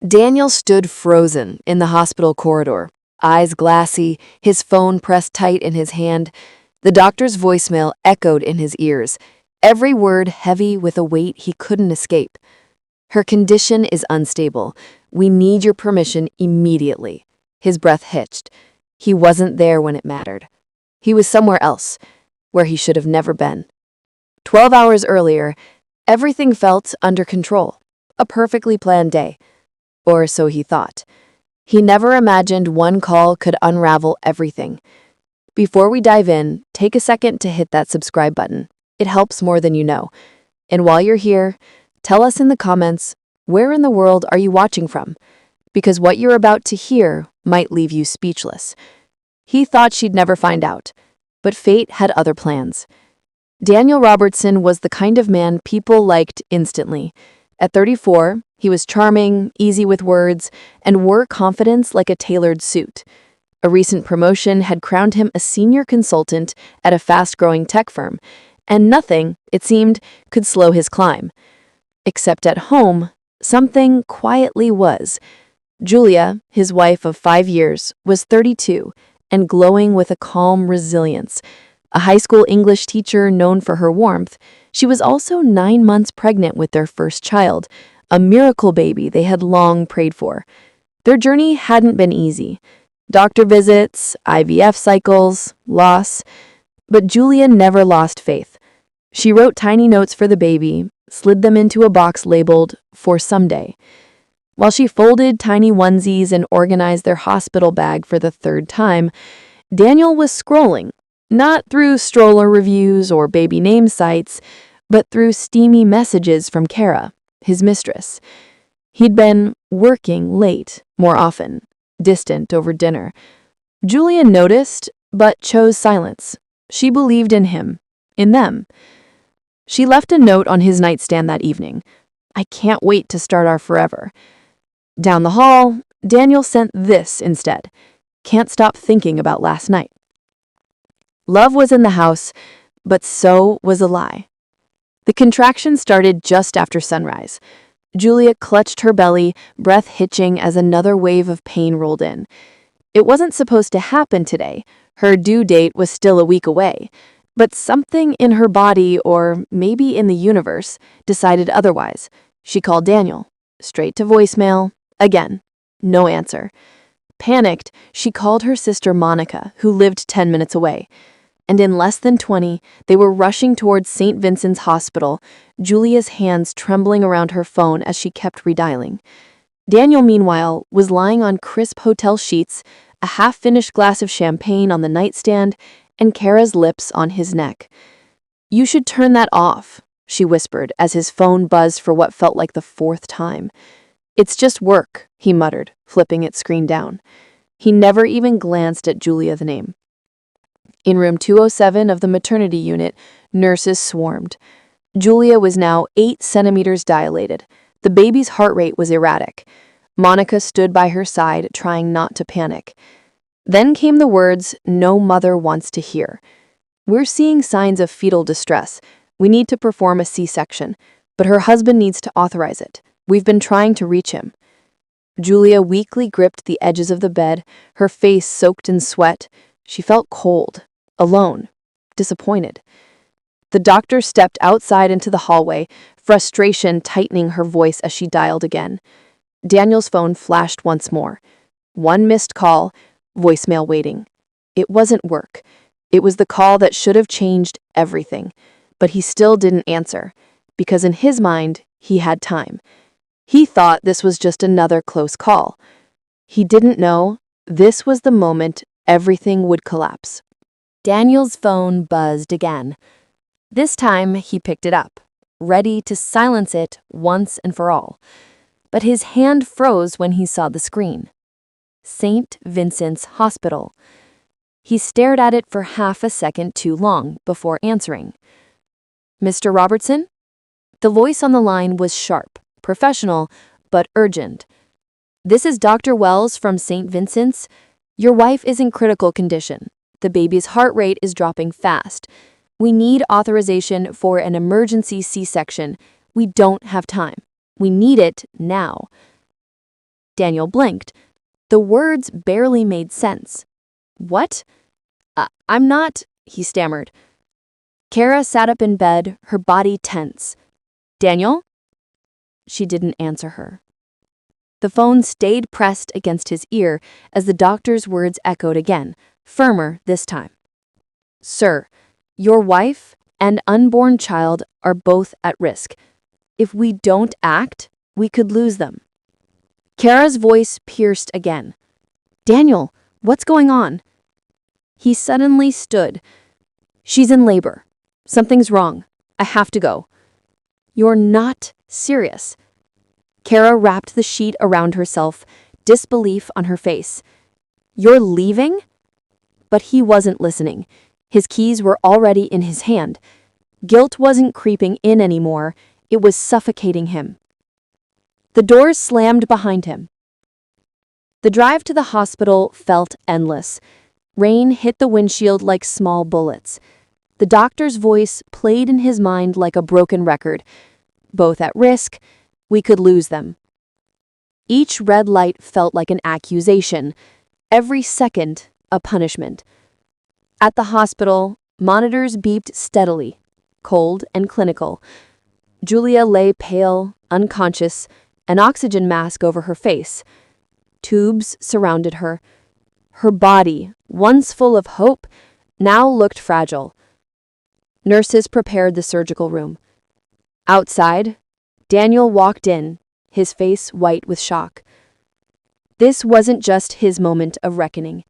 Daniel stood frozen in the hospital corridor, eyes glassy, his phone pressed tight in his hand. The doctor's voicemail echoed in his ears, every word heavy with a weight he couldn't escape. Her condition is unstable. We need your permission immediately. His breath hitched. He wasn't there when it mattered. He was somewhere else, where he should have never been. 12 hours earlier, everything felt under control. A perfectly planned day. Or so he thought. He never imagined one call could unravel everything. Before we dive in, take a second to hit that subscribe button. It helps more than you know. And while you're here, tell us in the comments, where in the world are you watching from? Because what you're about to hear might leave you speechless. He thought she'd never find out, but fate had other plans. Daniel Robertson was the kind of man people liked instantly. At 34, he was charming, easy with words, and wore confidence like a tailored suit. A recent promotion had crowned him a senior consultant at a fast-growing tech firm, and nothing, it seemed, could slow his climb. Except at home, something quietly was. Julia, his wife of 5 years, was 32 and glowing with a calm resilience. A high school English teacher known for her warmth, she was also 9 months pregnant with their first child, a miracle baby they had long prayed for. Their journey hadn't been easy. Doctor visits, IVF cycles, loss. But Julia never lost faith. She wrote tiny notes for the baby, slid them into a box labeled, "For someday." While she folded tiny onesies and organized their hospital bag for the third time, Daniel was scrolling, not through stroller reviews or baby name sites, but through steamy messages from Kara, his mistress. He'd been working late, more often, distant over dinner. Julia noticed, but chose silence. She believed in him, in them. She left a note on his nightstand that evening. "I can't wait to start our forever." Down the hall, Daniel sent this instead. "Can't stop thinking about last night." Love was in the house, but so was a lie. The contraction started just after sunrise. Julia clutched her belly, breath hitching as another wave of pain rolled in. It wasn't supposed to happen today. Her due date was still a week away. But something in her body, or maybe in the universe, decided otherwise. She called Daniel. Straight to voicemail. Again. No answer. Panicked, she called her sister Monica, who lived 10 minutes away. And in less than 20, they were rushing towards St. Vincent's Hospital, Julia's hands trembling around her phone as she kept redialing. Daniel, meanwhile, was lying on crisp hotel sheets, a half-finished glass of champagne on the nightstand, and Kara's lips on his neck. "You should turn that off," she whispered as his phone buzzed for what felt like the 4th time. "It's just work," he muttered, flipping its screen down. He never even glanced at Julia, the name. In room 207 of the maternity unit, nurses swarmed. Julia was now 8 centimeters dilated. The baby's heart rate was erratic. Monica stood by her side, trying not to panic. Then came the words no mother wants to hear. "We're seeing signs of fetal distress. We need to perform a C-section, but her husband needs to authorize it. We've been trying to reach him." Julia weakly gripped the edges of the bed, her face soaked in sweat. She felt cold, alone, disappointed. The doctor stepped outside into the hallway, frustration tightening her voice as she dialed again. Daniel's phone flashed once more. One missed call, voicemail waiting. It wasn't work. It was the call that should have changed everything. But he still didn't answer, because in his mind, he had time. He thought this was just another close call. He didn't know this was the moment everything would collapse. Daniel's phone buzzed again. This time, he picked it up, ready to silence it once and for all. But his hand froze when he saw the screen. St. Vincent's Hospital. He stared at it for half a second too long before answering. "Mr. Robertson?" The voice on the line was sharp, professional, but urgent. "This is Dr. Wells from St. Vincent's. Your wife is in critical condition. The baby's heart rate is dropping fast. We need authorization for an emergency C-section. We don't have time. We need it now." Daniel blinked. The words barely made sense. "What? I'm not," he stammered. Kara sat up in bed, her body tense. "Daniel?" She didn't answer her. The phone stayed pressed against his ear as the doctor's words echoed again, firmer this time. "Sir, your wife and unborn child are both at risk. If we don't act, we could lose them." Kara's voice pierced again. "Daniel, what's going on?" He suddenly stood. "She's in labor. Something's wrong. I have to go." "You're not serious." Kara wrapped the sheet around herself, disbelief on her face. "You're leaving?" But he wasn't listening. His keys were already in his hand. Guilt wasn't creeping in anymore. It was suffocating him. The doors slammed behind him. The drive to the hospital felt endless. Rain hit the windshield like small bullets. The doctor's voice played in his mind like a broken record. "Both at risk. We could lose them." Each red light felt like an accusation. Every second, a punishment. At the hospital, monitors beeped steadily, cold and clinical. Julia lay pale, unconscious, an oxygen mask over her face. Tubes surrounded her. Her body, once full of hope, now looked fragile. Nurses prepared the surgical room. Outside, Daniel walked in, his face white with shock. This wasn't just his moment of reckoning.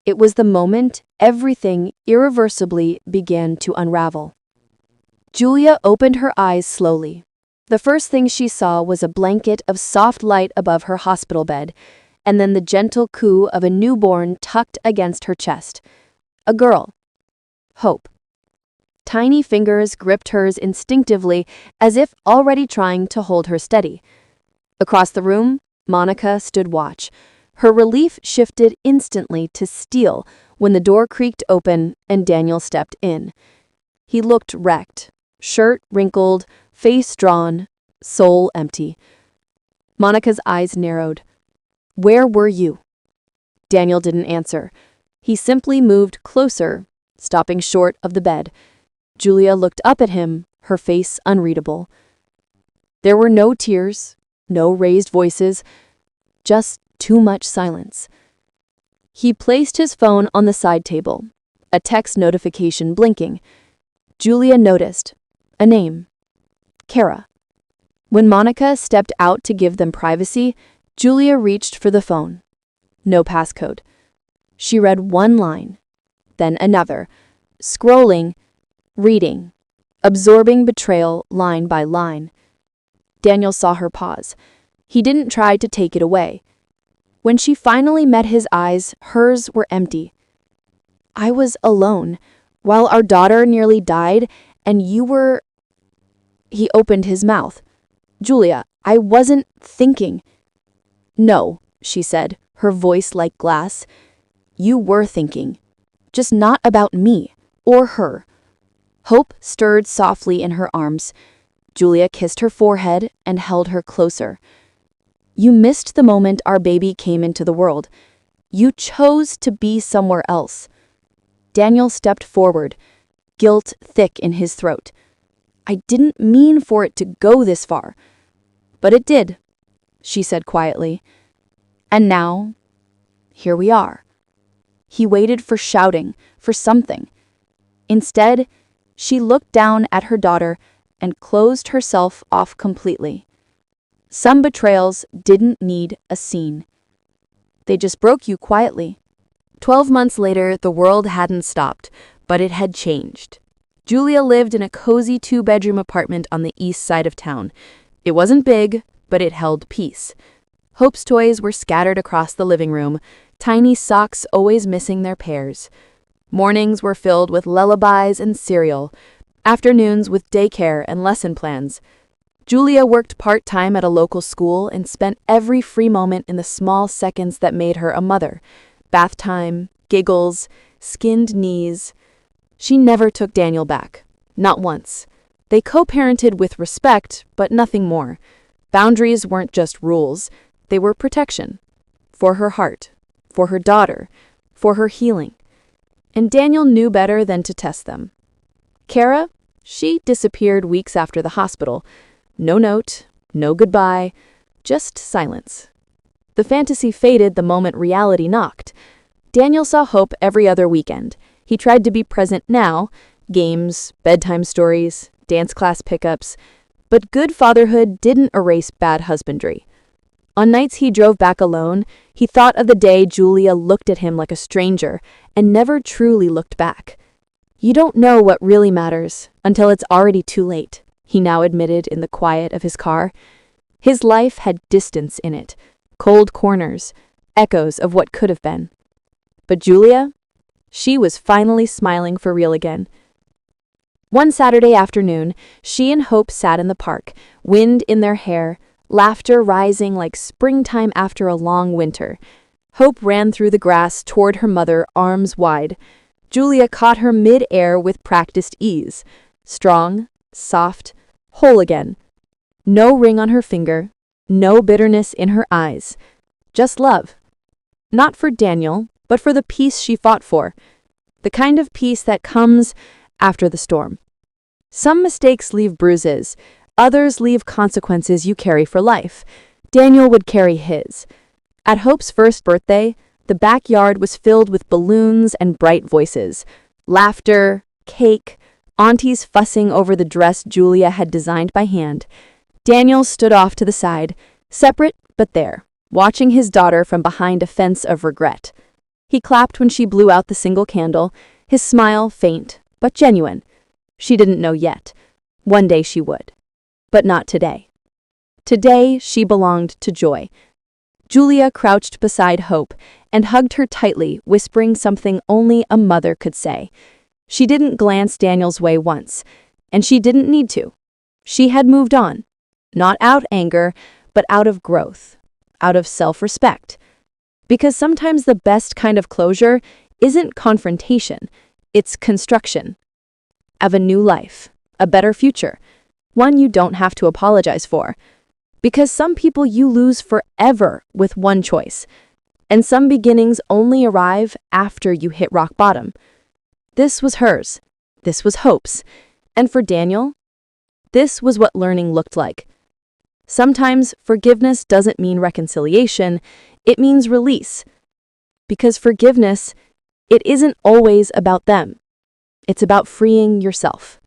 It was the moment everything irreversibly began to unravel. Julia opened her eyes slowly. The first thing she saw was a blanket of soft light above her hospital bed, and then the gentle coo of a newborn tucked against her chest. A girl. Hope. Tiny fingers gripped hers instinctively, as if already trying to hold her steady. Across the room, Monica stood watch. Her relief shifted instantly to steel when the door creaked open and Daniel stepped in. He looked wrecked, shirt wrinkled, face drawn, soul empty. Monica's eyes narrowed. "Where were you?" Daniel didn't answer. He simply moved closer, stopping short of the bed. Julia looked up at him, her face unreadable. There were no tears, no raised voices, just too much silence. He placed his phone on the side table, a text notification blinking. Julia noticed. A name. Kara. When Monica stepped out to give them privacy, Julia reached for the phone. No passcode. She read one line, then another, scrolling, reading, absorbing betrayal line by line. Daniel saw her pause. He didn't try to take it away. When she finally met his eyes, hers were empty. "I was alone, while our daughter nearly died, and you were..." He opened his mouth. "Julia, I wasn't thinking." "No," she said, her voice like glass. "You were thinking. Just not about me, or her." Hope stirred softly in her arms. Julia kissed her forehead and held her closer. "You missed the moment our baby came into the world. You chose to be somewhere else." Daniel stepped forward, guilt thick in his throat. "I didn't mean for it to go this far." "But it did," she said quietly. "And now, here we are." He waited for shouting, for something. Instead, she looked down at her daughter and closed herself off completely. Some betrayals didn't need a scene. They just broke you quietly. 12 months later, the world hadn't stopped, but it had changed. Julia lived in a cozy 2-bedroom apartment on the east side of town. It wasn't big, but it held peace. Hope's toys were scattered across the living room, tiny socks always missing their pairs. Mornings were filled with lullabies and cereal, afternoons with daycare and lesson plans. Julia worked part-time at a local school and spent every free moment in the small seconds that made her a mother. Bath time, giggles, skinned knees. She never took Daniel back. Not once. They co-parented with respect, but nothing more. Boundaries weren't just rules. They were protection. For her heart, for her daughter, for her healing. And Daniel knew better than to test them. Kara, she disappeared weeks after the hospital. No note, no goodbye, just silence. The fantasy faded the moment reality knocked. Daniel saw Hope every other weekend. He tried to be present now, games, bedtime stories, dance class pickups, but good fatherhood didn't erase bad husbandry. On nights he drove back alone, he thought of the day Julia looked at him like a stranger and never truly looked back. You don't know what really matters until it's already too late, he now admitted in the quiet of his car. His life had distance in it, cold corners, echoes of what could have been. But Julia? She was finally smiling for real again. One Saturday afternoon, she and Hope sat in the park, wind in their hair, laughter rising like springtime after a long winter. Hope ran through the grass toward her mother, arms wide. Julia caught her mid-air with practiced ease. Strong, soft, whole again. No ring on her finger, no bitterness in her eyes. Just love. Not for Daniel, but for the peace she fought for. The kind of peace that comes after the storm. Some mistakes leave bruises, others leave consequences you carry for life. Daniel would carry his. At Hope's first birthday, the backyard was filled with balloons and bright voices. Laughter, cake, aunties fussing over the dress Julia had designed by hand. Daniel stood off to the side, separate but there, watching his daughter from behind a fence of regret. He clapped when she blew out the single candle, his smile faint but genuine. She didn't know yet. One day she would. But not today. Today she belonged to joy. Julia crouched beside Hope and hugged her tightly, whispering something only a mother could say. She didn't glance Daniel's way once, and she didn't need to. She had moved on, not out anger, but out of growth, out of self-respect. Because sometimes the best kind of closure isn't confrontation, it's construction. Of a new life, a better future, one you don't have to apologize for. Because some people you lose forever with one choice, and some beginnings only arrive after you hit rock bottom. This was hers. This was Hope's. And for Daniel, this was what learning looked like. Sometimes forgiveness doesn't mean reconciliation, it means release. Because forgiveness, it isn't always about them. It's about freeing yourself.